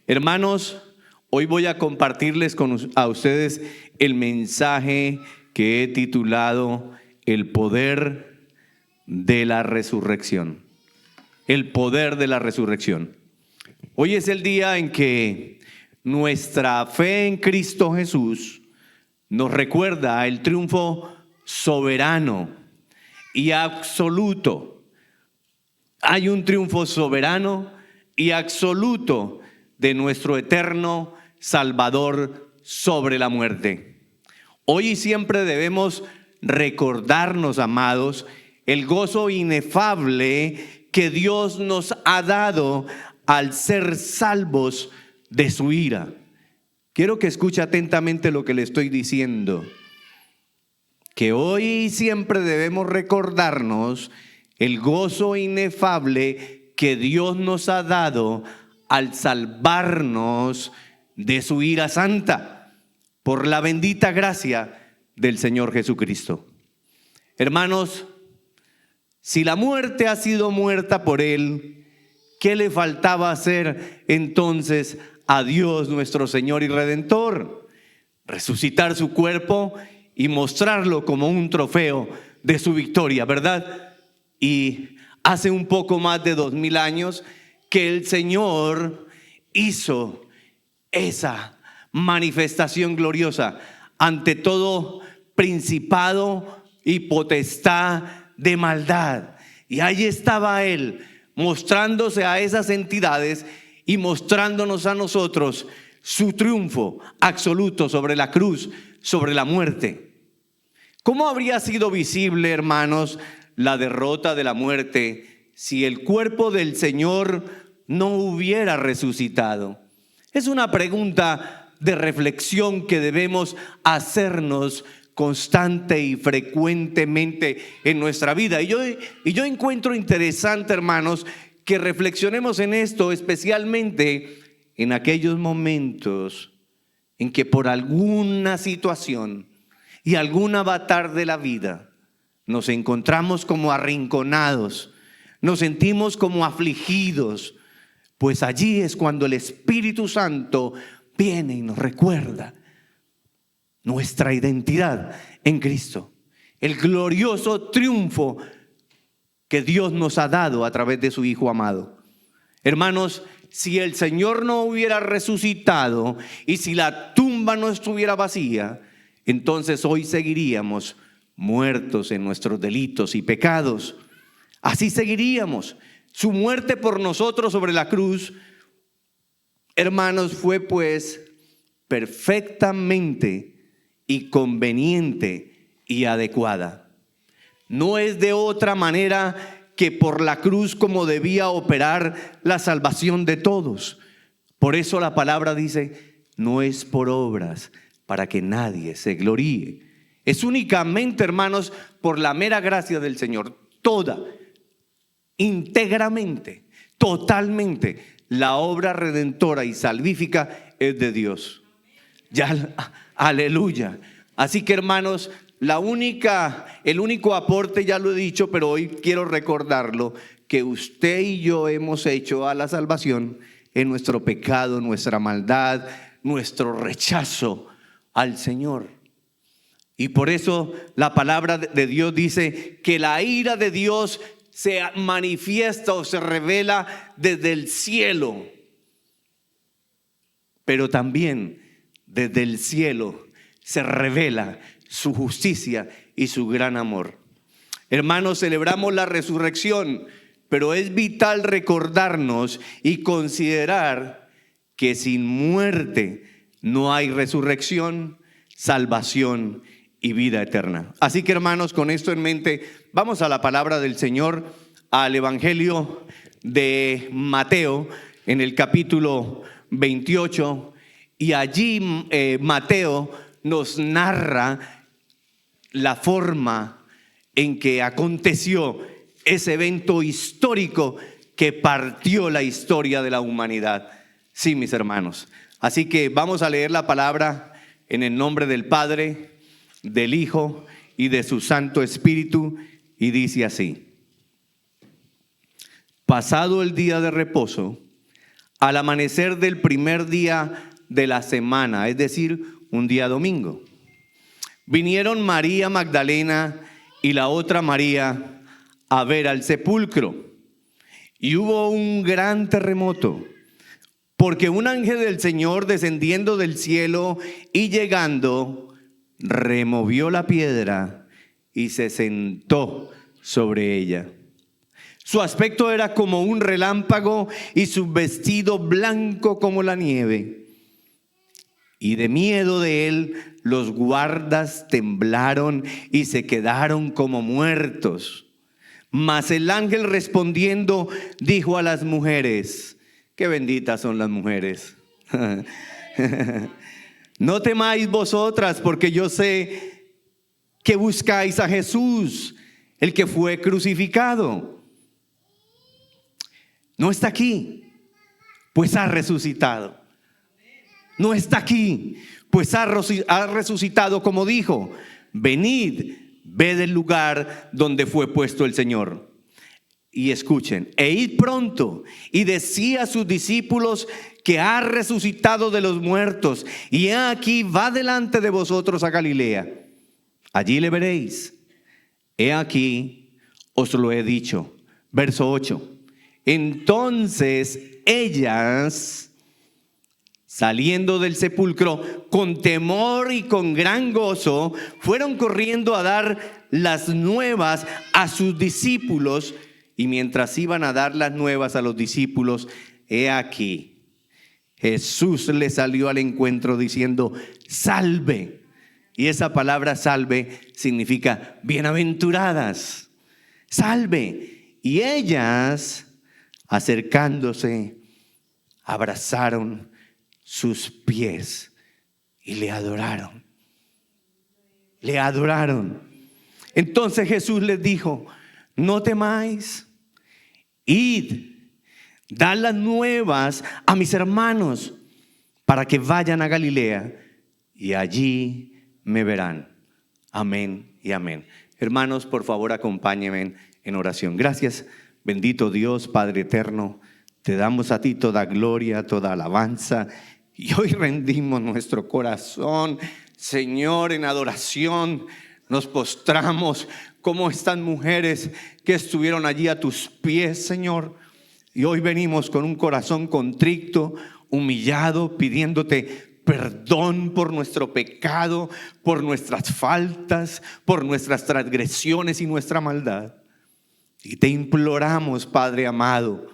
Hermanos, hoy voy a compartirles a ustedes el mensaje que he titulado El poder de la resurrección. El poder de la resurrección. Hoy es el día en que nuestra fe en Cristo Jesús nos recuerda el triunfo soberano y absoluto. Hay un triunfo soberano y absoluto de nuestro eterno Salvador sobre la muerte. Hoy y siempre debemos recordarnos, amados, el gozo inefable que Dios nos ha dado al ser salvos de su ira. Quiero que escuche atentamente lo que le estoy diciendo. Que hoy y siempre debemos recordarnos el gozo inefable que Dios nos ha dado al salvarnos de su ira santa por la bendita gracia del Señor Jesucristo. Hermanos, si la muerte ha sido muerta por Él, ¿qué le faltaba hacer entonces a Dios nuestro Señor y Redentor? Resucitar su cuerpo y mostrarlo como un trofeo de su victoria, ¿verdad? Y hace un poco más de 2000 años que el Señor hizo esa manifestación gloriosa ante todo principado y potestad de maldad. Y ahí estaba Él mostrándose a esas entidades y mostrándonos a nosotros su triunfo absoluto sobre la cruz, sobre la muerte. ¿Cómo habría sido visible, hermanos, la derrota de la muerte si el cuerpo del Señor no hubiera resucitado? Es una pregunta de reflexión que debemos hacernos constante y frecuentemente en nuestra vida. Y yo encuentro interesante, hermanos, que reflexionemos en esto, especialmente en aquellos momentos en que por alguna situación y algún avatar de la vida nos encontramos como arrinconados, nos sentimos como afligidos, pues allí es cuando el Espíritu Santo viene y nos recuerda nuestra identidad en Cristo, el glorioso triunfo que Dios nos ha dado a través de su Hijo amado. Hermanos, si el Señor no hubiera resucitado y si la tumba no estuviera vacía, entonces hoy seguiríamos muertos en nuestros delitos y pecados. Así seguiríamos. Su muerte por nosotros sobre la cruz, hermanos, fue pues perfectamente y conveniente y adecuada. No es de otra manera que por la cruz como debía operar la salvación de todos. Por eso la palabra dice, no es por obras para que nadie se gloríe. Es únicamente, hermanos, por la mera gracia del Señor. Toda, íntegramente, totalmente, la obra redentora y salvífica es de Dios. Ya, aleluya. Así que, hermanos, el único aporte, ya lo he dicho, pero hoy quiero recordarlo, que usted y yo hemos hecho a la salvación en nuestro pecado, nuestra maldad, nuestro rechazo al Señor. Y por eso la palabra de Dios dice que la ira de Dios se manifiesta o se revela desde el cielo, pero también desde el cielo se revela su justicia y su gran amor. Hermanos, celebramos la resurrección, pero es vital recordarnos y considerar que sin muerte no hay resurrección, salvación y vida eterna. Así que, hermanos, con esto en mente, vamos a la palabra del Señor, al Evangelio de Mateo, en el capítulo 28, y allí Mateo nos narra la forma en que aconteció ese evento histórico que partió la historia de la humanidad. Sí, mis hermanos. Así que vamos a leer la palabra en el nombre del Padre, del Hijo y de su Santo Espíritu, y dice así: pasado el día de reposo, al amanecer del primer día de la semana, es decir, un día domingo. Vinieron María Magdalena y la otra María a ver al sepulcro. Y hubo un gran terremoto, porque un ángel del Señor descendiendo del cielo y llegando, removió la piedra y se sentó sobre ella. Su aspecto era como un relámpago y su vestido blanco como la nieve. Y de miedo de él, los guardas temblaron y se quedaron como muertos. Mas el ángel respondiendo dijo a las mujeres, qué benditas son las mujeres. No temáis vosotras, porque yo sé que buscáis a Jesús, el que fue crucificado. No está aquí, pues ha resucitado. No está aquí, pues ha resucitado como dijo. Venid, ved el lugar donde fue puesto el Señor. Y escuchen, e id pronto y decid a sus discípulos que ha resucitado de los muertos. Y he aquí va delante de vosotros a Galilea. Allí le veréis. He aquí, os lo he dicho. Verso 8. Entonces ellas, saliendo del sepulcro con temor y con gran gozo, fueron corriendo a dar las nuevas a sus discípulos. Y mientras iban a dar las nuevas a los discípulos, he aquí, Jesús les salió al encuentro diciendo, salve. Y esa palabra salve significa bienaventuradas. Salve. Y ellas, acercándose, abrazaron sus pies y le adoraron. Le adoraron. Entonces Jesús les dijo, no temáis, id, dad las nuevas a mis hermanos para que vayan a Galilea y allí me verán. Amén y amén. Hermanos, por favor, acompáñenme en oración. Gracias, bendito Dios, Padre eterno. Te damos a ti toda gloria, toda alabanza. Y hoy rendimos nuestro corazón, Señor, en adoración. Nos postramos como estas mujeres que estuvieron allí a tus pies, Señor. Y hoy venimos con un corazón contrito, humillado, pidiéndote perdón por nuestro pecado, por nuestras faltas, por nuestras transgresiones y nuestra maldad. Y te imploramos, Padre amado,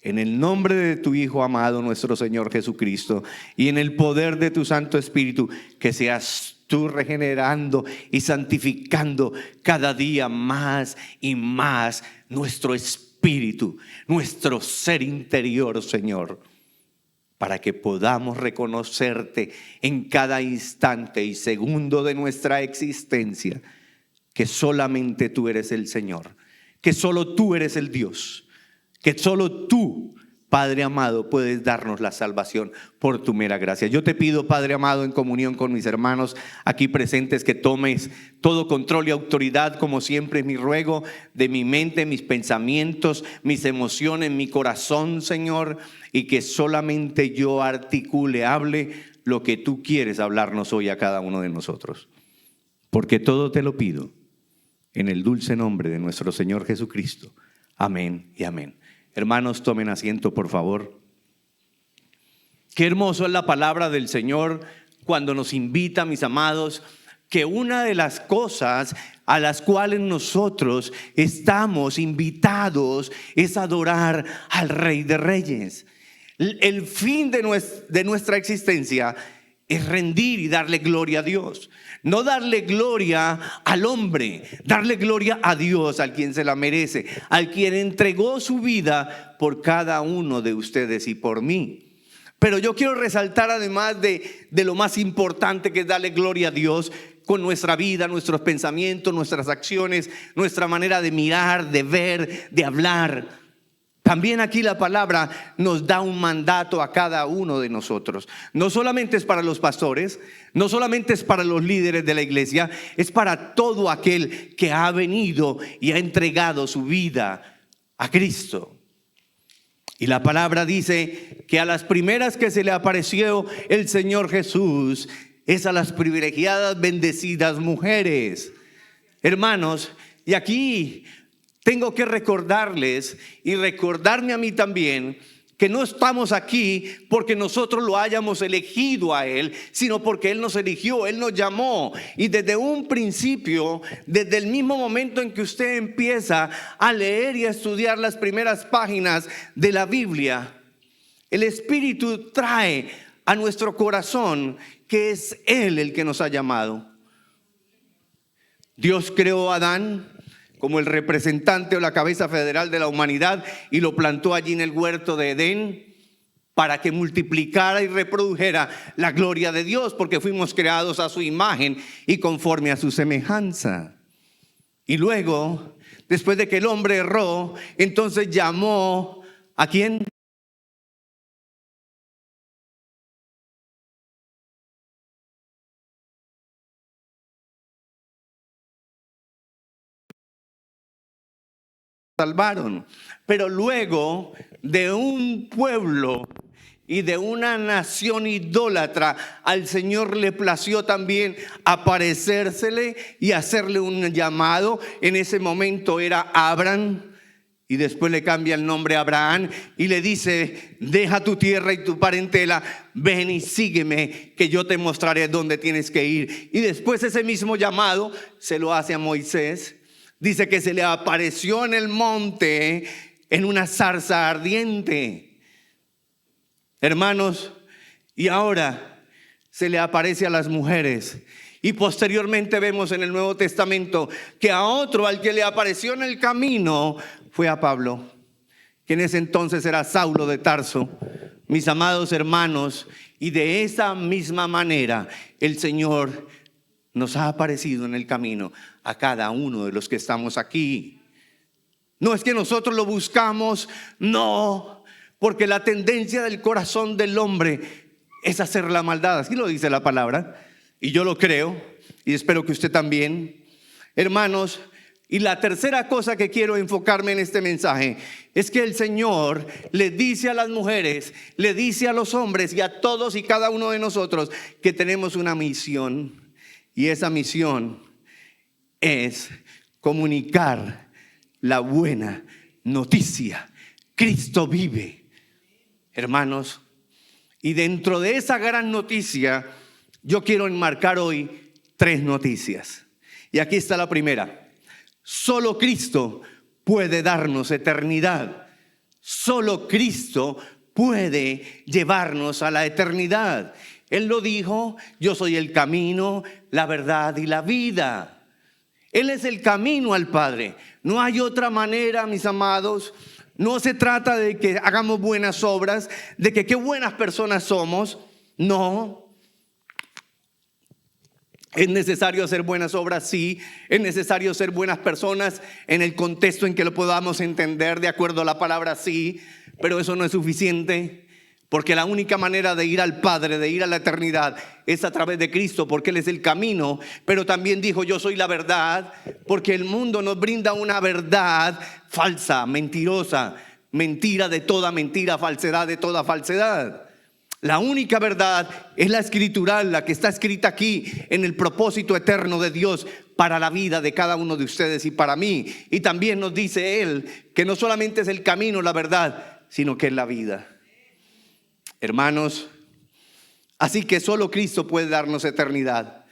en el nombre de tu Hijo amado, nuestro Señor Jesucristo, y en el poder de tu Santo Espíritu, que seas tú regenerando y santificando cada día más y más nuestro espíritu, nuestro ser interior, Señor, para que podamos reconocerte en cada instante y segundo de nuestra existencia, que solamente tú eres el Señor, que solo tú eres el Dios, que solo tú, Padre amado, puedes darnos la salvación por tu mera gracia. Yo te pido, Padre amado, en comunión con mis hermanos aquí presentes, que tomes todo control y autoridad, como siempre es mi ruego, de mi mente, mis pensamientos, mis emociones, mi corazón, Señor, y que solamente yo articule, hable lo que tú quieres hablarnos hoy a cada uno de nosotros. Porque todo te lo pido en el dulce nombre de nuestro Señor Jesucristo. Amén y amén. Hermanos, tomen asiento, por favor. Qué hermoso es la palabra del Señor cuando nos invita, mis amados, que una de las cosas a las cuales nosotros estamos invitados es adorar al Rey de Reyes. El fin de nuestra existencia es rendir y darle gloria a Dios. No darle gloria al hombre, darle gloria a Dios, al quien se la merece, al quien entregó su vida por cada uno de ustedes y por mí. Pero yo quiero resaltar, además de lo más importante, que es darle gloria a Dios con nuestra vida, nuestros pensamientos, nuestras acciones, nuestra manera de mirar, de ver, de hablar. También aquí la palabra nos da un mandato a cada uno de nosotros. No solamente es para los pastores, no solamente es para los líderes de la iglesia, es para todo aquel que ha venido y ha entregado su vida a Cristo. Y la palabra dice que a las primeras que se le apareció el Señor Jesús es a las privilegiadas, bendecidas mujeres. Hermanos, y aquí tengo que recordarles y recordarme a mí también que no estamos aquí porque nosotros lo hayamos elegido a Él, sino porque Él nos eligió, Él nos llamó. Y desde un principio, desde el mismo momento en que usted empieza a leer y a estudiar las primeras páginas de la Biblia, el Espíritu trae a nuestro corazón que es Él el que nos ha llamado. Dios creó a Adán como el representante o la cabeza federal de la humanidad y lo plantó allí en el huerto de Edén para que multiplicara y reprodujera la gloria de Dios, porque fuimos creados a su imagen y conforme a su semejanza. Y luego, después de que el hombre erró, entonces llamó ¿a quién? Salvaron. Pero luego de un pueblo y de una nación idólatra, al Señor le plació también aparecérsele y hacerle un llamado. En ese momento era Abraham, y después le cambia el nombre a Abraham y le dice: deja tu tierra y tu parentela, ven y sígueme, que yo te mostraré dónde tienes que ir. Y después ese mismo llamado se lo hace a Moisés. Dice que se le apareció en el monte en una zarza ardiente. Hermanos, y ahora se le aparece a las mujeres. Y posteriormente vemos en el Nuevo Testamento que a otro, al que le apareció en el camino, fue a Pablo, que en ese entonces era Saulo de Tarso. Mis amados hermanos, y de esa misma manera el Señor nos ha aparecido en el camino a cada uno de los que estamos aquí. No es que nosotros lo buscamos, no, porque la tendencia del corazón del hombre es hacer la maldad. Así lo dice la palabra, y yo lo creo, y espero que usted también. Hermanos, y la tercera cosa que quiero enfocarme en este mensaje es que el Señor le dice a las mujeres, le dice a los hombres y a todos y cada uno de nosotros que tenemos una misión. Y esa misión es comunicar la buena noticia. Cristo vive. Hermanos, y dentro de esa gran noticia, yo quiero enmarcar hoy 3 noticias. Y aquí está la primera. Solo Cristo puede darnos eternidad. Solo Cristo puede llevarnos a la eternidad. Él lo dijo: yo soy el camino, la verdad y la vida. Él es el camino al Padre. No hay otra manera, mis amados. No se trata de que hagamos buenas obras, de que qué buenas personas somos. No. Es necesario hacer buenas obras, sí. Es necesario ser buenas personas en el contexto en que lo podamos entender de acuerdo a la palabra, sí. Pero eso no es suficiente. Porque la única manera de ir al Padre, de ir a la eternidad, es a través de Cristo, porque Él es el camino. Pero también dijo: yo soy la verdad, porque el mundo nos brinda una verdad falsa, mentirosa, mentira de toda mentira, falsedad de toda falsedad. La única verdad es la escritural, la que está escrita aquí en el propósito eterno de Dios para la vida de cada uno de ustedes y para mí. Y también nos dice Él que no solamente es el camino, la verdad, sino que es la vida. Hermanos, así que solo Cristo puede darnos eternidad.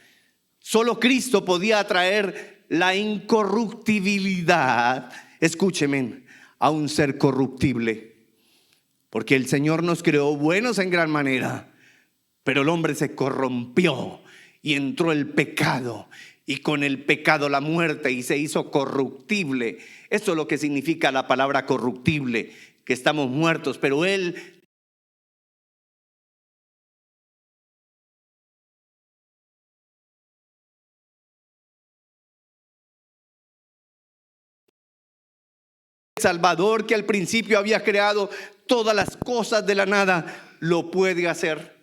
Solo Cristo podía traer la incorruptibilidad, escúcheme, a un ser corruptible. Porque el Señor nos creó buenos en gran manera, pero el hombre se corrompió y entró el pecado, y con el pecado la muerte, y se hizo corruptible. Eso es lo que significa la palabra corruptible, que estamos muertos, pero Él Salvador, que al principio había creado todas las cosas de la nada, lo puede hacer.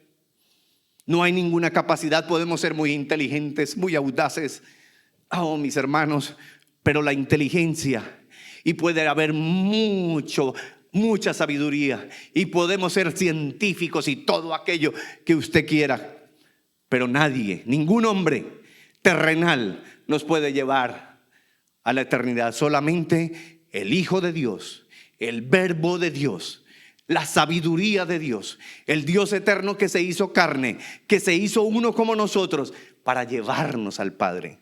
No hay ninguna capacidad. Podemos ser muy inteligentes, muy audaces, mis hermanos, pero la inteligencia, y puede haber mucho mucha sabiduría y podemos ser científicos y todo aquello que usted quiera. Pero nadie, ningún hombre terrenal nos puede llevar a la eternidad. Solamente el Hijo de Dios, el Verbo de Dios, la sabiduría de Dios, el Dios eterno que se hizo carne, que se hizo uno como nosotros para llevarnos al Padre.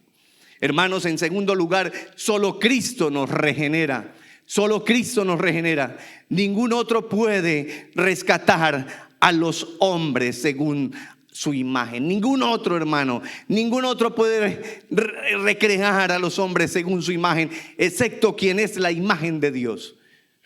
Hermanos, en segundo lugar, solo Cristo nos regenera. Solo Cristo nos regenera. Ningún otro puede rescatar a los hombres según su imagen. Ningún otro, hermano, ningún otro puede recrear a los hombres según su imagen, excepto quien es la imagen de Dios.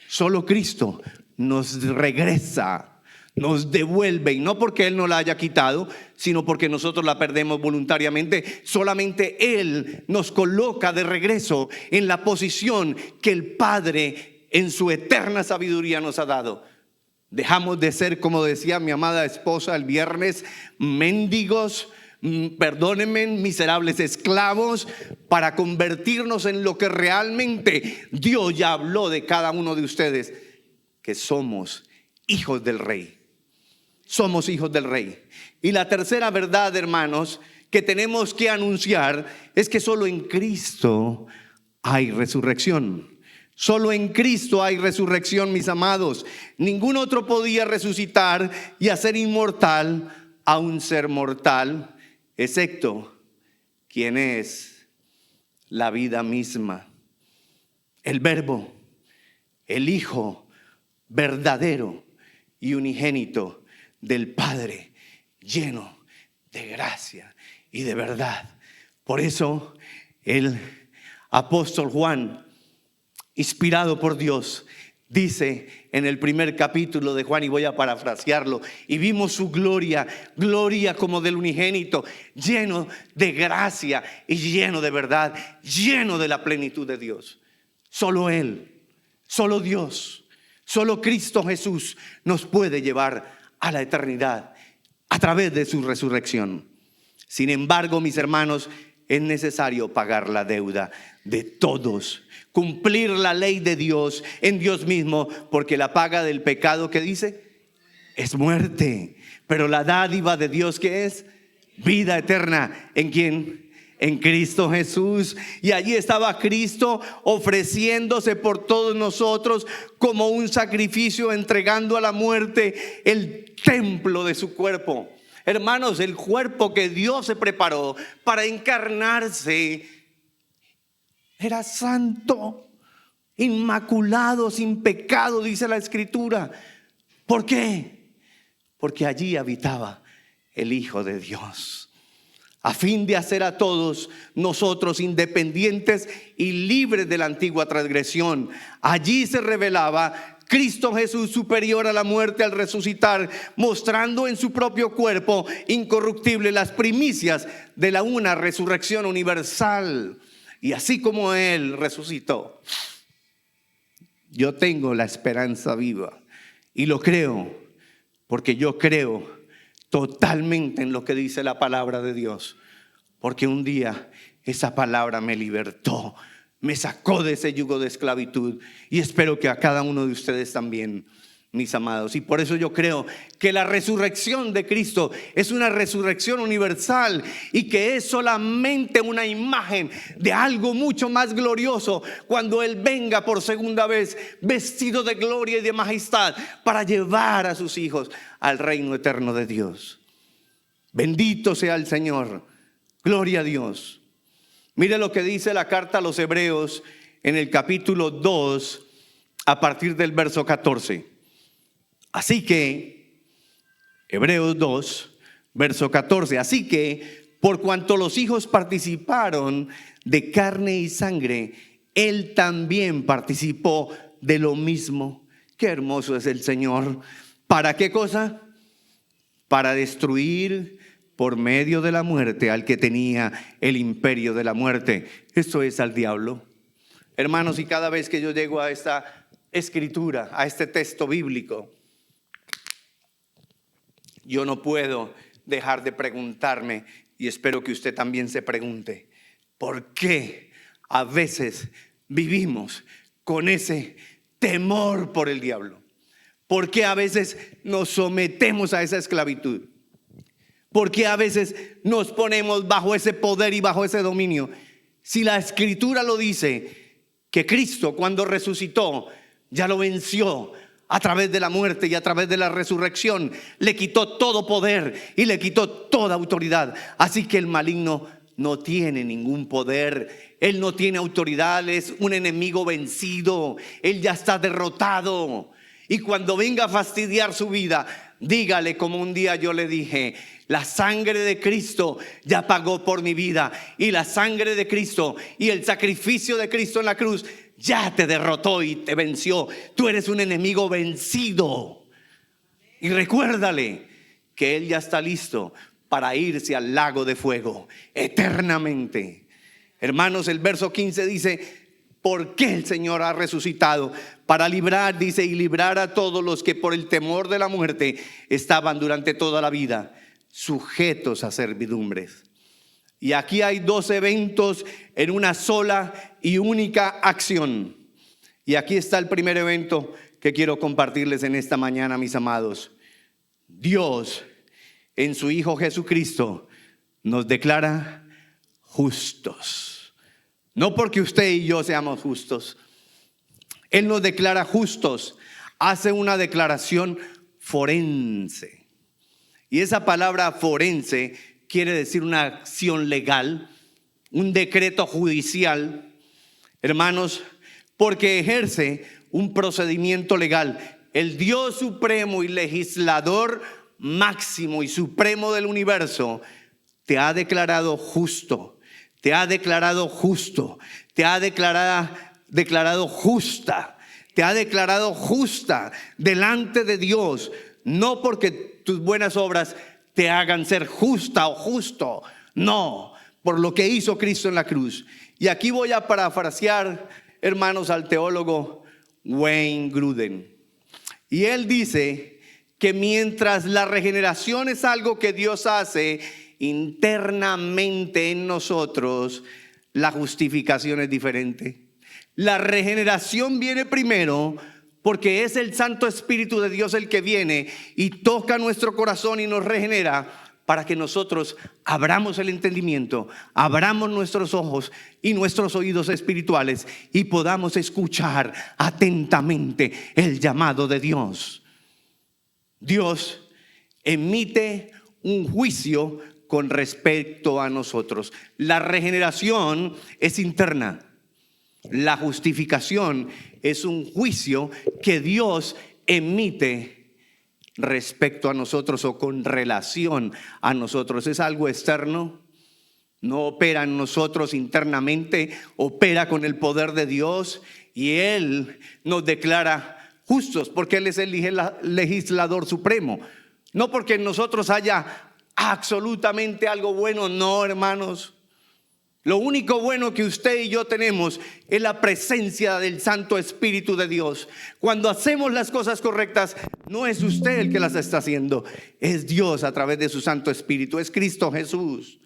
Solo Cristo nos regresa, nos devuelve, y no porque Él nos la haya quitado, sino porque nosotros la perdemos voluntariamente. Solamente Él nos coloca de regreso en la posición que el Padre en su eterna sabiduría nos ha dado. Dejamos de ser, como decía mi amada esposa el viernes, mendigos, perdónenme, miserables esclavos, para convertirnos en lo que realmente Dios ya habló de cada uno de ustedes, que somos hijos del Rey. Somos hijos del Rey. Y la tercera verdad, hermanos, que tenemos que anunciar es que solo en Cristo hay resurrección. Solo en Cristo hay resurrección, mis amados. Ningún otro podía resucitar y hacer inmortal a un ser mortal, excepto quien es la vida misma, el Verbo, el Hijo verdadero y unigénito del Padre, lleno de gracia y de verdad. Por eso el apóstol Juan, inspirado por Dios, dice en el primer capítulo de Juan, y voy a parafrasearlo: y vimos su gloria, gloria como del unigénito, lleno de gracia y lleno de verdad, lleno de la plenitud de Dios. Solo Él, solo Dios, solo Cristo Jesús nos puede llevar a la eternidad a través de su resurrección. Sin embargo, mis hermanos, es necesario pagar la deuda de todos, cumplir la ley de Dios en Dios mismo, porque la paga del pecado, ¿qué dice? Es muerte, pero la dádiva de Dios, ¿qué es? Vida eterna. ¿En quién? En Cristo Jesús. Y allí estaba Cristo ofreciéndose por todos nosotros como un sacrificio, entregando a la muerte el templo de su cuerpo. Hermanos, el cuerpo que Dios se preparó para encarnarse era santo, inmaculado, sin pecado, dice la Escritura. ¿Por qué? Porque allí habitaba el Hijo de Dios, a fin de hacer a todos nosotros independientes y libres de la antigua transgresión. Allí se revelaba Cristo Jesús, superior a la muerte al resucitar, mostrando en su propio cuerpo incorruptible las primicias de la una resurrección universal. Y así como Él resucitó, yo tengo la esperanza viva y lo creo, porque yo creo totalmente en lo que dice la palabra de Dios, porque un día esa palabra me libertó, me sacó de ese yugo de esclavitud, y espero que a cada uno de ustedes también, mis amados. Y por eso yo creo que la resurrección de Cristo es una resurrección universal, y que es solamente una imagen de algo mucho más glorioso cuando Él venga por segunda vez, vestido de gloria y de majestad, para llevar a sus hijos al reino eterno de Dios. Bendito sea el Señor. Gloria a Dios. Mire lo que dice la carta a los Hebreos en el capítulo 2, a partir del verso 14. Así que, Hebreos 2, verso 14. Así que, por cuanto los hijos participaron de carne y sangre, Él también participó de lo mismo. Qué hermoso es el Señor. ¿Para qué cosa? Para destruir por medio de la muerte al que tenía el imperio de la muerte. Esto es al diablo. Hermanos, y cada vez que yo llego a esta escritura, a este texto bíblico, yo no puedo dejar de preguntarme, y espero que usted también se pregunte, ¿por qué a veces vivimos con ese temor por el diablo. ¿Por qué a veces nos sometemos a esa esclavitud? ¿Por qué a veces nos ponemos bajo ese poder y bajo ese dominio? Si la Escritura lo dice, que Cristo cuando resucitó ya lo venció a través de la muerte y a través de la resurrección. Le quitó todo poder y le quitó toda autoridad. Así que el maligno no tiene ningún poder. Él no tiene autoridad, es un enemigo vencido. Él ya está derrotado. Y cuando venga a fastidiar su vida, dígale como un día yo le dije: la sangre de Cristo ya pagó por mi vida, y la sangre de Cristo y el sacrificio de Cristo en la cruz ya te derrotó y te venció. Tú eres un enemigo vencido. Y recuérdale que Él ya está listo para irse al lago de fuego eternamente. Hermanos, el verso 15 dice: ¿por qué el Señor ha resucitado? Para librar, dice, y librar a todos los que por el temor de la muerte estaban durante toda la vida sujetos a servidumbres. Y aquí hay dos eventos en una sola y única acción. Y aquí está el primer evento que quiero compartirles en esta mañana, mis amados. Dios, en su Hijo Jesucristo, nos declara justos. No porque usted y yo seamos justos. Él nos declara justos. Hace una declaración forense. Y esa palabra forense quiere decir una acción legal, un decreto judicial, hermanos, porque ejerce un procedimiento legal. El Dios supremo y legislador máximo y supremo del universo te ha declarado justo, te ha declarado justo, te ha declarado justa, te ha declarado justa delante de Dios, no porque tus buenas obras te hagan ser justa o justo, no, por lo que hizo Cristo en la cruz. Y aquí voy a parafrasear, hermanos, al teólogo Wayne Grudem. Y él dice que mientras la regeneración es algo que Dios hace internamente en nosotros, la justificación es diferente. La regeneración viene primero porque es el Santo Espíritu de Dios el que viene y toca nuestro corazón y nos regenera para que nosotros abramos el entendimiento, abramos nuestros ojos y nuestros oídos espirituales y podamos escuchar atentamente el llamado de Dios. Dios emite un juicio con respecto a nosotros. La regeneración es interna. La justificación es un juicio que Dios emite respecto a nosotros o con relación a nosotros. Es algo externo, no opera en nosotros internamente, opera con el poder de Dios y Él nos declara justos porque Él es el legislador supremo. No porque en nosotros haya absolutamente algo bueno, no, hermanos. Lo único bueno que usted y yo tenemos es la presencia del Santo Espíritu de Dios. Cuando hacemos las cosas correctas, no es usted el que las está haciendo, es Dios a través de su Santo Espíritu, es Cristo Jesús.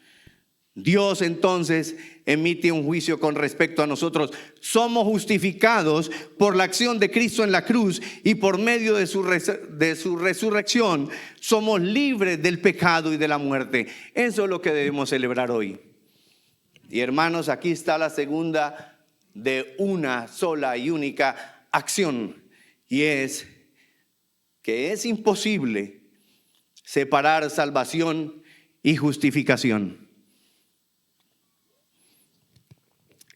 Dios entonces emite un juicio con respecto a nosotros. Somos justificados por la acción de Cristo en la cruz y por medio de su resurrección somos libres del pecado y de la muerte. Eso es lo que debemos celebrar hoy. Y hermanos, aquí está la segunda de una sola y única acción. Y es que es imposible separar salvación y justificación.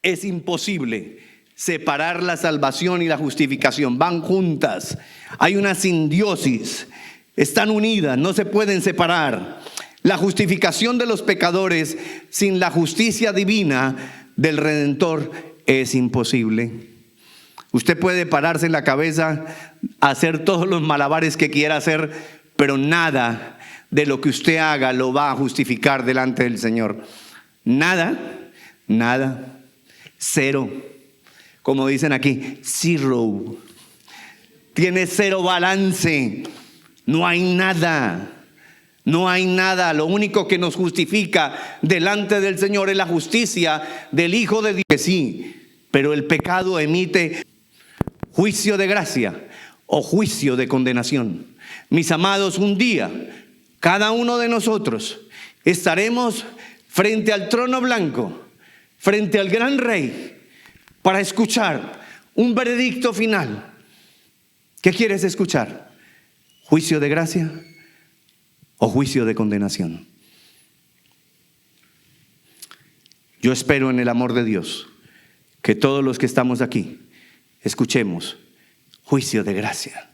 Es imposible separar la salvación y la justificación. Van juntas. Hay una simbiosis. Están unidas, no se pueden separar. La justificación de los pecadores sin la justicia divina del Redentor es imposible. Usted puede pararse en la cabeza, hacer todos los malabares que quiera hacer, pero nada de lo que usted haga lo va a justificar delante del Señor. Nada, nada, cero. Como dicen aquí, zero. Tiene cero balance. No hay nada. No hay nada. Lo único que nos justifica delante del Señor es la justicia del Hijo de Dios. Sí, pero el pecado emite juicio de gracia o juicio de condenación. Mis amados, un día cada uno de nosotros estaremos frente al trono blanco, frente al gran Rey, para escuchar un veredicto final. ¿Qué quieres escuchar? ¿Juicio de gracia o juicio de condenación? Yo espero en el amor de Dios que todos los que estamos aquí escuchemos juicio de gracia.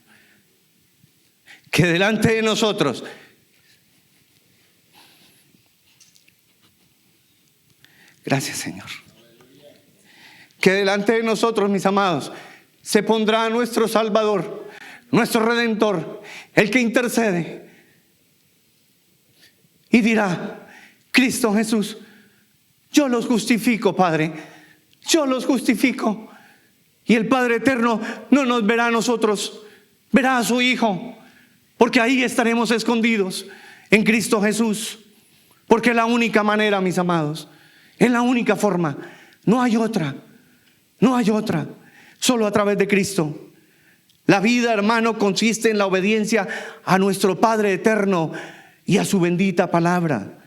Que delante de nosotros gracias, Señor. Que delante de nosotros, mis amados, se pondrá nuestro Salvador, nuestro Redentor, el que intercede, y dirá: Cristo Jesús, yo los justifico, Padre, yo los justifico. Y el Padre eterno no nos verá a nosotros, verá a su Hijo, porque ahí estaremos escondidos en Cristo Jesús. Porque es la única manera, mis amados, es la única forma, no hay otra, no hay otra, solo a través de Cristo. La vida, hermano, consiste en la obediencia a nuestro Padre eterno y a su bendita palabra.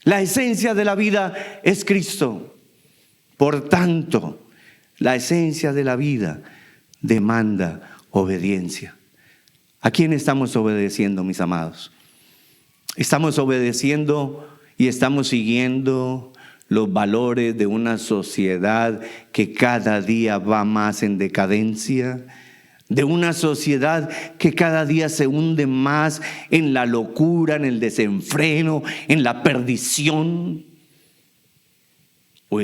La esencia de la vida es Cristo. Por tanto, la esencia de la vida demanda obediencia. ¿A quién estamos obedeciendo, mis amados? Estamos obedeciendo y estamos siguiendo los valores de una sociedad que cada día va más en decadencia, de una sociedad que cada día se hunde más en la locura, en el desenfreno, en la perdición. O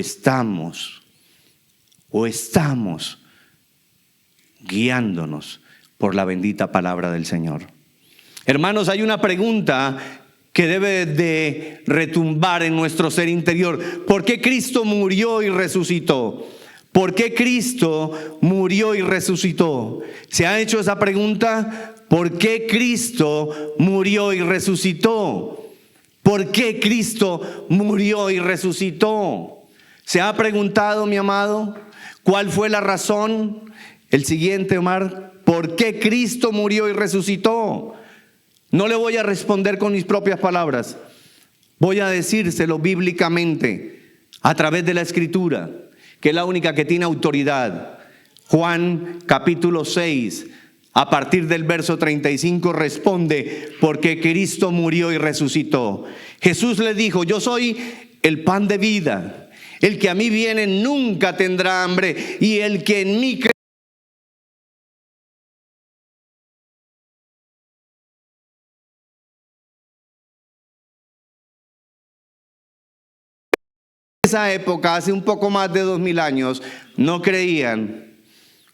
estamos guiándonos por la bendita palabra del Señor. Hermanos, hay una pregunta que debe de retumbar en nuestro ser interior. ¿Por qué Cristo murió y resucitó? ¿Por qué Cristo murió y resucitó? ¿Se ha hecho esa pregunta? ¿Por qué Cristo murió y resucitó? ¿Por qué Cristo murió y resucitó? ¿Se ha preguntado, mi amado, cuál fue la razón? El siguiente, Omar: ¿por qué Cristo murió y resucitó? No le voy a responder con mis propias palabras. Voy a decírselo bíblicamente a través de la Escritura, que es la única que tiene autoridad. Juan capítulo 6, a partir del verso 35, responde: porque Cristo murió y resucitó. Jesús le dijo: yo soy el pan de vida. El que a mí viene nunca tendrá hambre, y el que en mí cree. En esa época, hace un poco más de 2000 años, no creían.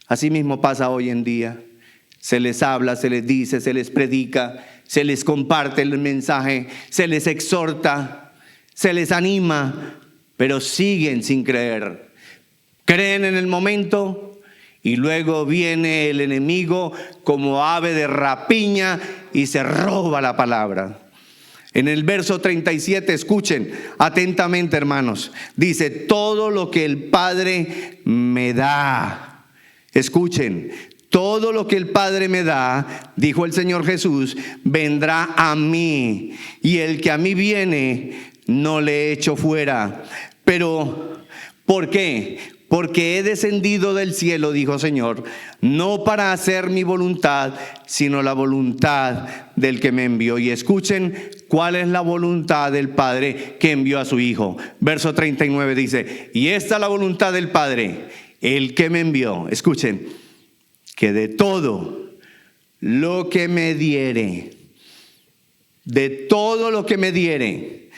Así mismo pasa hoy en día. Se les habla, se les dice, se les predica, se les comparte el mensaje, se les exhorta, se les anima, pero siguen sin creer. Creen en el momento y luego viene el enemigo como ave de rapiña y se roba la palabra. En el verso 37, escuchen atentamente, hermanos. Dice: todo lo que el Padre me da. Escuchen: todo lo que el Padre me da, dijo el Señor Jesús, vendrá a mí, y el que a mí viene no le echo fuera. Pero, ¿por qué? Porque he descendido del cielo, dijo el Señor, no para hacer mi voluntad, sino la voluntad del que me envió. Y escuchen cuál es la voluntad del Padre que envió a su Hijo. Verso 39 dice: y esta es la voluntad del Padre, el que me envió. Escuchen: que de todo lo que me diere, de todo lo que me diere,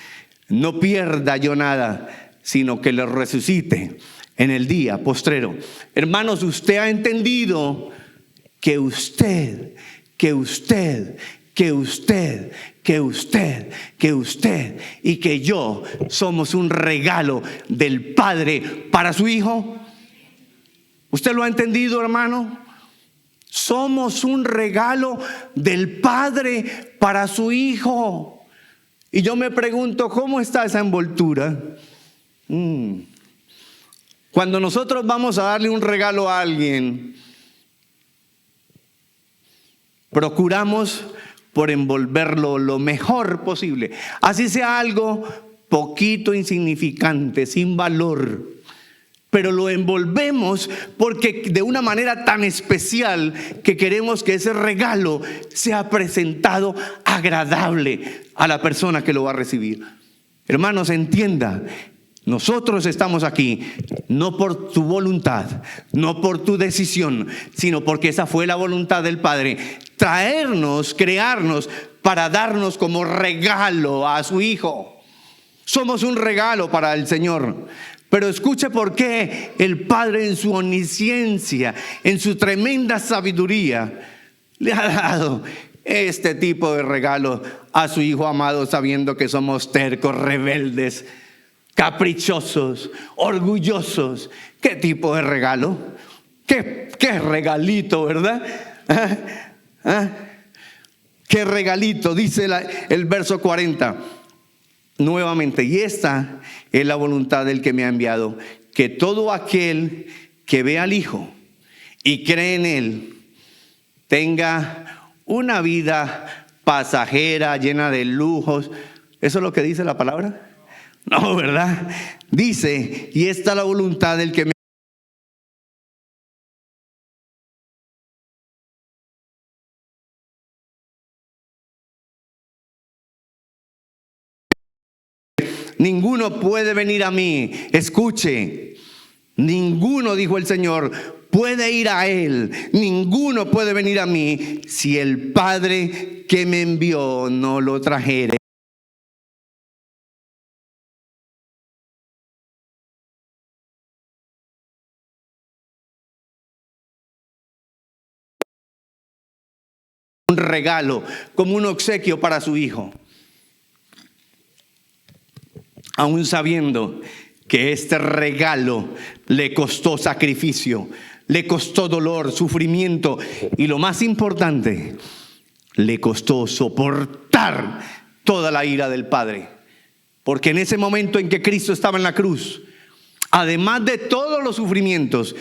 no pierda yo nada, sino que lo resucite en el día postrero. Hermanos, usted ha entendido que usted y que yo somos un regalo del Padre para su Hijo. ¿Usted lo ha entendido, hermano? Somos un regalo del Padre para su Hijo. Y yo me pregunto, ¿cómo está esa envoltura? Cuando nosotros vamos a darle un regalo a alguien, procuramos por envolverlo lo mejor posible. Así sea algo poquito insignificante, sin valor. Pero lo envolvemos porque de una manera tan especial que queremos que ese regalo sea presentado agradable a la persona que lo va a recibir. Hermanos, entienda, nosotros estamos aquí no por tu voluntad, no por tu decisión, sino porque esa fue la voluntad del Padre. Traernos, crearnos para darnos como regalo a su Hijo. Somos un regalo para el Señor. Pero escuche por qué el Padre en su omnisciencia, en su tremenda sabiduría, le ha dado este tipo de regalo a su Hijo amado, sabiendo que somos tercos, rebeldes, caprichosos, orgullosos. ¿Qué tipo de regalo? ¿Qué regalito, verdad? ¿Qué regalito? Dice el verso 40. Nuevamente, y esta es la voluntad del que me ha enviado, que todo aquel que ve al Hijo y cree en Él tenga una vida pasajera, llena de lujos. ¿Eso es lo que dice la palabra? No, ¿verdad? Dice, y esta es la voluntad del que me ninguno puede venir a mí. Escuche, ninguno, dijo el Señor, puede ir a Él. Ninguno puede venir a mí si el Padre que me envió no lo trajere. Un regalo, como un obsequio para su Hijo. Aún sabiendo que este regalo le costó sacrificio, le costó dolor, sufrimiento y lo más importante, le costó soportar toda la ira del Padre. Porque en ese momento en que Cristo estaba en la cruz, además de todos los sufrimientos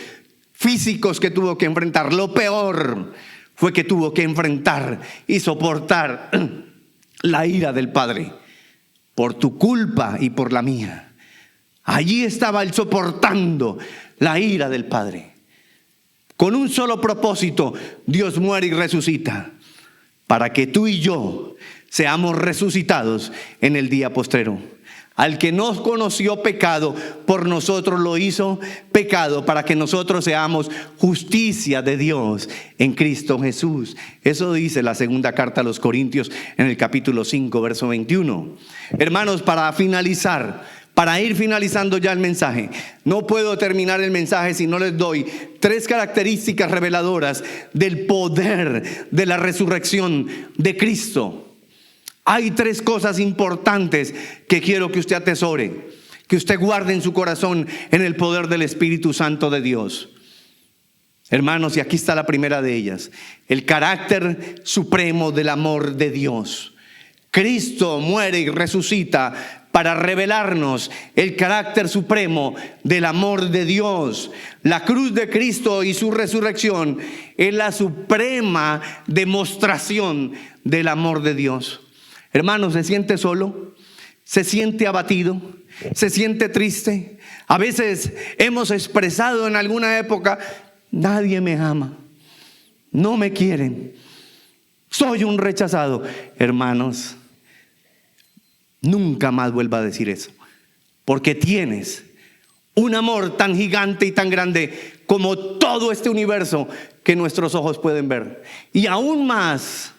físicos que tuvo que enfrentar, lo peor fue que tuvo que enfrentar y soportar la ira del Padre. Por tu culpa y por la mía. Allí estaba Él soportando la ira del Padre. Con un solo propósito, Dios muere y resucita. Para que tú y yo seamos resucitados en el día postrero. Al que no conoció pecado, por nosotros lo hizo pecado, para que nosotros seamos justicia de Dios en Cristo Jesús. Eso dice la segunda carta a los Corintios en el capítulo 5, verso 21. Hermanos, para finalizar, para ir finalizando ya el mensaje, no puedo terminar el mensaje si no les doy 3 características reveladoras del poder de la resurrección de Cristo. Hay 3 cosas importantes que quiero que usted atesore, que usted guarde en su corazón en el poder del Espíritu Santo de Dios. Hermanos, y aquí está la primera de ellas: el carácter supremo del amor de Dios. Cristo muere y resucita para revelarnos el carácter supremo del amor de Dios. La cruz de Cristo y su resurrección es la suprema demostración del amor de Dios. Hermano, ¿se siente solo? ¿Se siente abatido? ¿Se siente triste? A veces hemos expresado en alguna época: nadie me ama, no me quieren, soy un rechazado. Hermanos, nunca más vuelva a decir eso, porque tienes un amor tan gigante y tan grande como todo este universo que nuestros ojos pueden ver. Y aún más,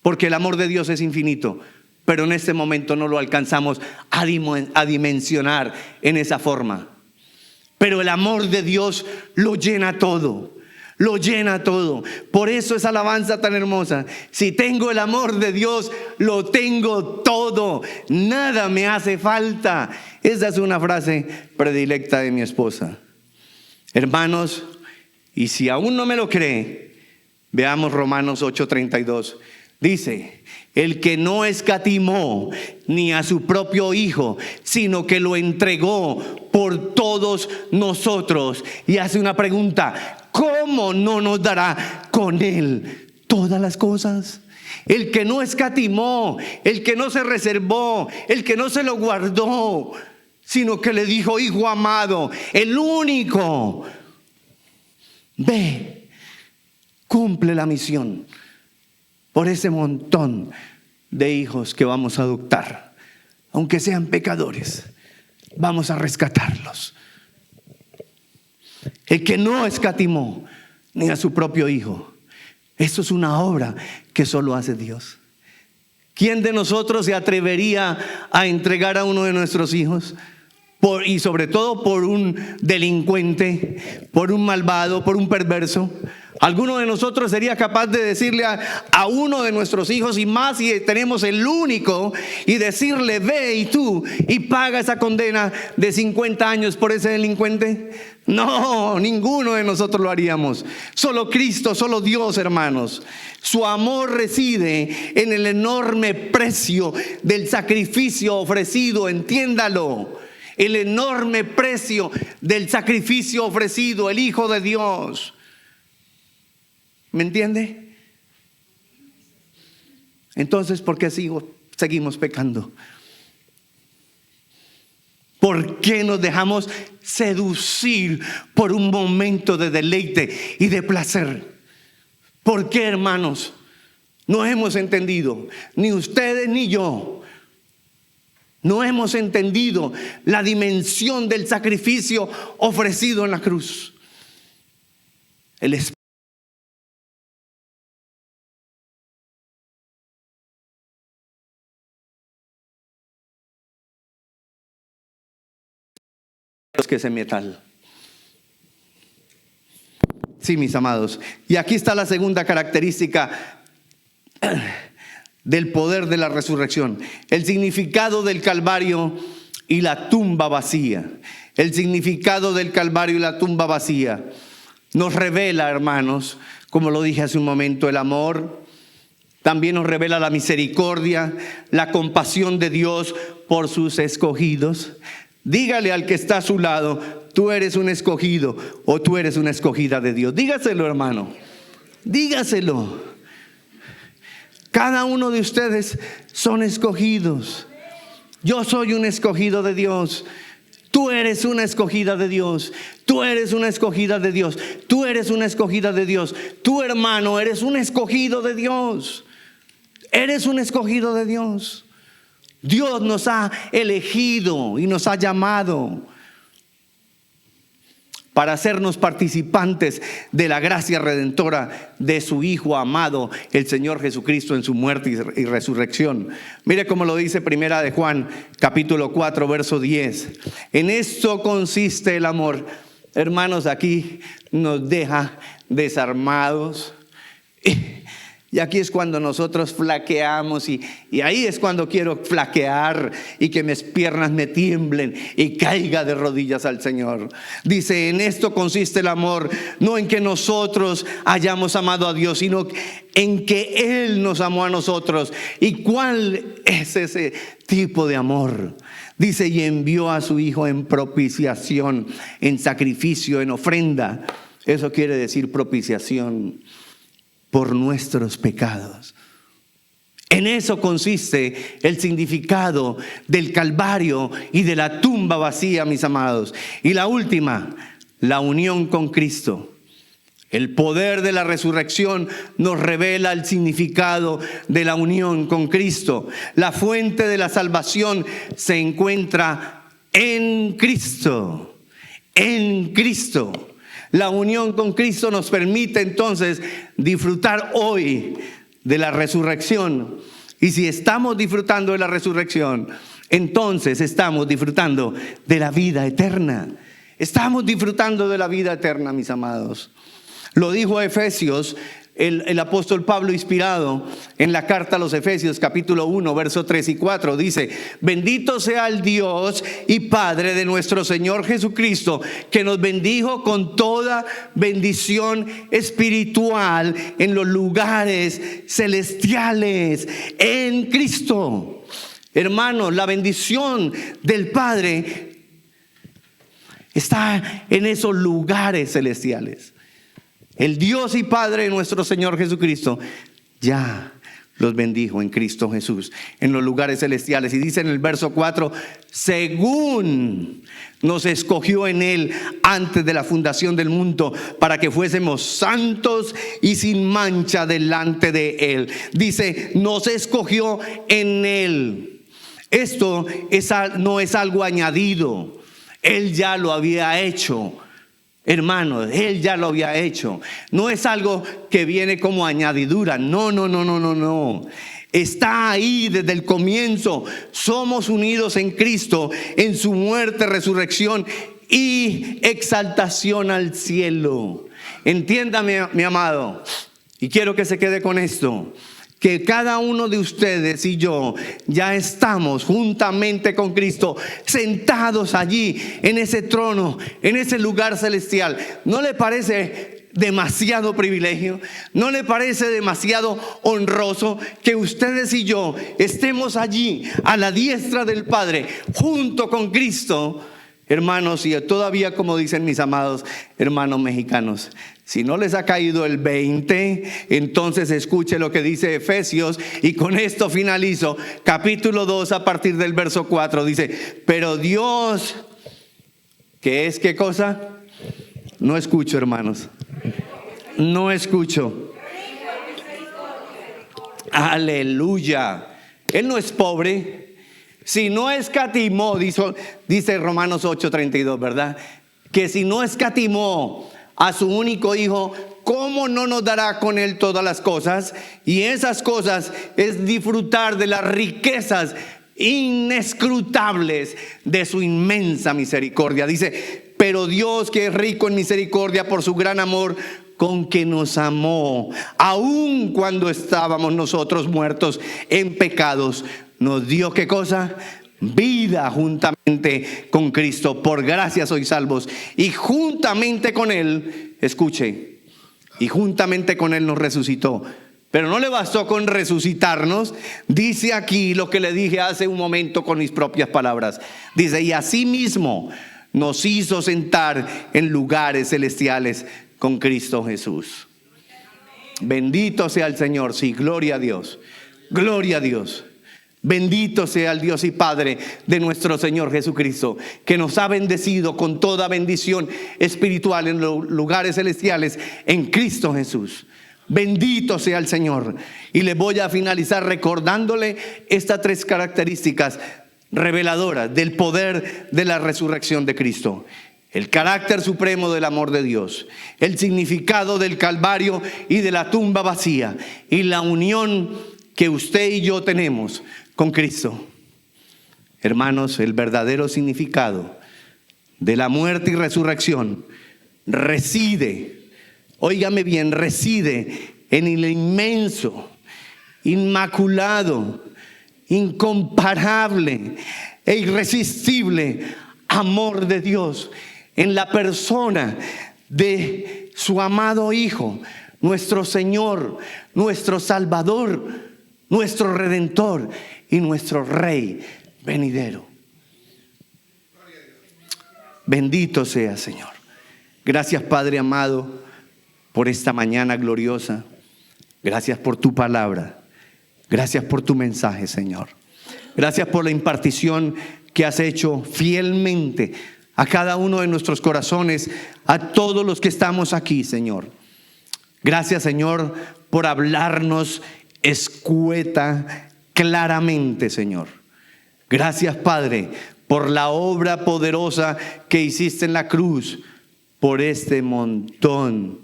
porque el amor de Dios es infinito, pero en este momento no lo alcanzamos a dimensionar en esa forma. Pero el amor de Dios lo llena todo, lo llena todo. Por eso esa alabanza tan hermosa: si tengo el amor de Dios, lo tengo todo, nada me hace falta. Esa es una frase predilecta de mi esposa. Hermanos, y si aún no me lo cree, veamos Romanos 8:32. Dice: el que no escatimó ni a su propio Hijo, sino que lo entregó por todos nosotros. Y hace una pregunta: ¿cómo no nos dará con Él todas las cosas. El que no escatimó, el que no se reservó, el que no se lo guardó, sino que le dijo: hijo amado, el único, ve, cumple la misión por ese montón de hijos que vamos a adoptar. Aunque sean pecadores, vamos a rescatarlos. El que no escatimó ni a su propio hijo. Eso es una obra que solo hace Dios. ¿Quién de nosotros se atrevería a entregar a uno de nuestros hijos? Y sobre todo por un delincuente, por un malvado, por un perverso. ¿Alguno de nosotros sería capaz de decirle a uno de nuestros hijos, y más si tenemos el único, y decirle: ve y tú y paga esa condena de 50 años por ese delincuente? No, ninguno de nosotros lo haríamos. Solo Cristo, solo Dios, hermanos. Su amor reside en el enorme precio del sacrificio ofrecido, entiéndalo. El enorme precio del sacrificio ofrecido, el Hijo de Dios. ¿Me entiende? Entonces, ¿por qué seguimos pecando? ¿Por qué nos dejamos seducir por un momento de deleite y de placer? ¿Por qué, hermanos? No hemos entendido, ni ustedes ni yo. No hemos entendido la dimensión del sacrificio ofrecido en la cruz. El Espíritu que ese metal. Sí, mis amados. Y aquí está la segunda característica del poder de la resurrección. El significado del Calvario y la tumba vacía. El significado del Calvario y la tumba vacía nos revela, hermanos, como lo dije hace un momento, el amor. También nos revela la misericordia, la compasión de Dios por sus escogidos. Dígale al que está a su lado: tú eres un escogido o tú eres una escogida de Dios. Dígaselo, hermano. Dígaselo. Cada uno de ustedes son escogidos. Yo soy un escogido de Dios. Tú eres una escogida de Dios. Tú eres una escogida de Dios. Tú eres una escogida de Dios. Tu hermano, eres un escogido de Dios. Eres un escogido de Dios. Dios nos ha elegido y nos ha llamado para hacernos participantes de la gracia redentora de su Hijo amado, el Señor Jesucristo, en su muerte y resurrección. Mire cómo lo dice Primera de Juan, capítulo 4, verso 10. En esto consiste el amor. Hermanos, aquí nos deja desarmados. Y aquí es cuando nosotros flaqueamos y ahí es cuando quiero flaquear y que mis piernas me tiemblen y caiga de rodillas al Señor. Dice: en esto consiste el amor, no en que nosotros hayamos amado a Dios, sino en que Él nos amó a nosotros. ¿Y cuál es ese tipo de amor? Dice: y envió a su Hijo en propiciación, en sacrificio, en ofrenda. Eso quiere decir propiciación por nuestros pecados. En eso consiste el significado del Calvario y de la tumba vacía, mis amados. Y la última, la unión con Cristo. El poder de la resurrección nos revela el significado de la unión con Cristo. La fuente de la salvación se encuentra en Cristo. En Cristo. La unión con Cristo nos permite entonces disfrutar hoy de la resurrección. Y si estamos disfrutando de la resurrección, entonces estamos disfrutando de la vida eterna. Estamos disfrutando de la vida eterna, mis amados. Lo dijo a Efesios, el apóstol Pablo, inspirado en la carta a los Efesios, capítulo 1, versos 3 y 4. Dice: bendito sea el Dios y Padre de nuestro Señor Jesucristo, que nos bendijo con toda bendición espiritual en los lugares celestiales en Cristo. Hermanos, la bendición del Padre está en esos lugares celestiales. El Dios y Padre de nuestro Señor Jesucristo ya los bendijo en Cristo Jesús en los lugares celestiales. Y dice en el verso 4, según nos escogió en Él antes de la fundación del mundo para que fuésemos santos y sin mancha delante de Él. Dice, nos escogió en Él. Esto no es algo añadido. Él ya lo había hecho. Hermanos, Él ya lo había hecho. No es algo que viene como añadidura. No. Está ahí desde el comienzo. Somos unidos en Cristo, en su muerte, resurrección y exaltación al cielo. Entiéndame, mi amado, y quiero que se quede con esto, que cada uno de ustedes y yo ya estamos juntamente con Cristo, sentados allí en ese trono, en ese lugar celestial. ¿No le parece demasiado privilegio? ¿No le parece demasiado honroso que ustedes y yo estemos allí a la diestra del Padre, junto con Cristo? Hermanos, y todavía, como dicen mis amados hermanos mexicanos, si no les ha caído el 20, entonces escuche lo que dice Efesios, y con esto finalizo. Capítulo 2, a partir del verso 4, dice, pero Dios, ¿qué es qué cosa? No escucho, hermanos. No escucho. Aleluya. Él no es pobre. Si no escatimó, dice Romanos 8:32, ¿verdad? Que si no escatimó a su único hijo, ¿cómo no nos dará con él todas las cosas? Y esas cosas es disfrutar de las riquezas inescrutables de su inmensa misericordia. Dice, pero Dios, que es rico en misericordia por su gran amor con que nos amó, aun cuando estábamos nosotros muertos en pecados, nos dio, ¿qué cosa? Vida juntamente con Cristo. Por gracia sois salvos. Y juntamente con Él, escuche, y juntamente con Él nos resucitó. Pero no le bastó con resucitarnos. Dice aquí lo que le dije hace un momento con mis propias palabras. Dice, y asimismo nos hizo sentar en lugares celestiales con Cristo Jesús. Bendito sea el Señor. Sí, gloria a Dios. Gloria a Dios. Bendito sea el Dios y Padre de nuestro Señor Jesucristo, que nos ha bendecido con toda bendición espiritual en los lugares celestiales en Cristo Jesús. Bendito sea el Señor. Y le voy a finalizar recordándole estas 3 características reveladoras del poder de la resurrección de Cristo. El carácter supremo del amor de Dios, el significado del Calvario y de la tumba vacía, y la unión que usted y yo tenemos con Cristo. Hermanos, el verdadero significado de la muerte y resurrección reside, óigame bien, reside en el inmenso, inmaculado, incomparable e irresistible amor de Dios en la persona de su amado Hijo, nuestro Señor, nuestro Salvador, nuestro Redentor y nuestro Rey venidero. Bendito sea, Señor. Gracias, Padre amado, por esta mañana gloriosa. Gracias por tu palabra. Gracias por tu mensaje, Señor. Gracias por la impartición que has hecho fielmente a cada uno de nuestros corazones, a todos los que estamos aquí, Señor. Gracias, Señor, por hablarnos escueta, claramente, Señor. Gracias, Padre, por la obra poderosa que hiciste en la cruz, por este montón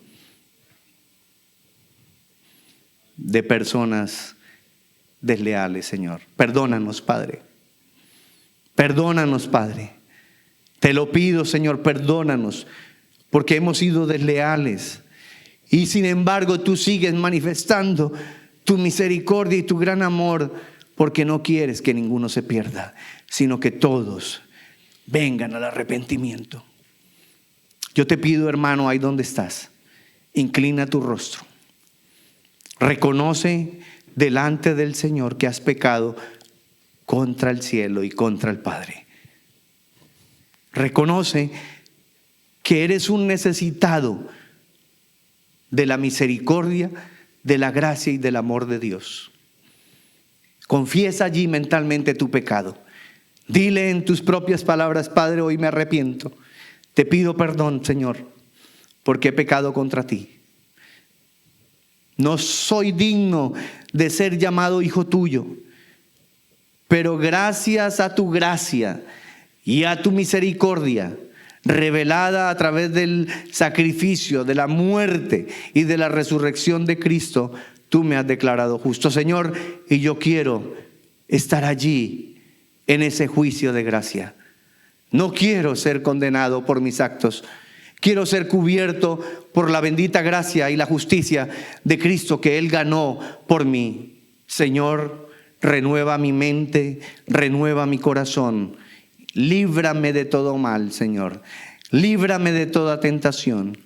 de personas desleales, Señor. Perdónanos, Padre. Perdónanos, Padre. Te lo pido, Señor, perdónanos, porque hemos sido desleales. Y sin embargo, tú sigues manifestando tu misericordia y tu gran amor, porque no quieres que ninguno se pierda, sino que todos vengan al arrepentimiento. Yo te pido, hermano, ahí donde estás, inclina tu rostro. Reconoce delante del Señor que has pecado contra el cielo y contra el Padre. Reconoce que eres un necesitado de la misericordia, de la gracia y del amor de Dios. Confiesa allí mentalmente tu pecado. Dile en tus propias palabras: Padre, hoy me arrepiento. Te pido perdón, Señor, porque he pecado contra ti. No soy digno de ser llamado hijo tuyo, pero gracias a tu gracia y a tu misericordia, revelada a través del sacrificio, de la muerte y de la resurrección de Cristo, tú me has declarado justo, Señor, y yo quiero estar allí en ese juicio de gracia. No quiero ser condenado por mis actos. Quiero ser cubierto por la bendita gracia y la justicia de Cristo que Él ganó por mí. Señor, renueva mi mente, renueva mi corazón. Líbrame de todo mal, Señor. Líbrame de toda tentación.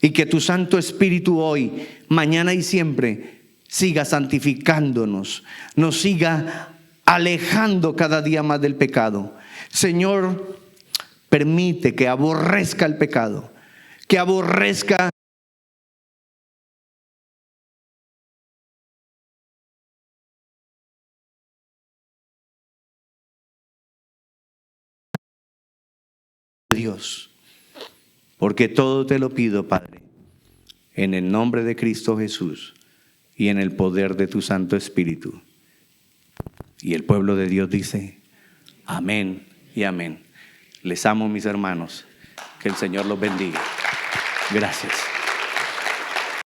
Y que tu Santo Espíritu hoy, mañana y siempre siga santificándonos, nos siga alejando cada día más del pecado. Señor, permite que aborrezca el pecado, que aborrezca a Dios. Porque todo te lo pido, Padre, en el nombre de Cristo Jesús y en el poder de tu Santo Espíritu. Y el pueblo de Dios dice: amén y amén. Les amo, mis hermanos. Que el Señor los bendiga. Gracias.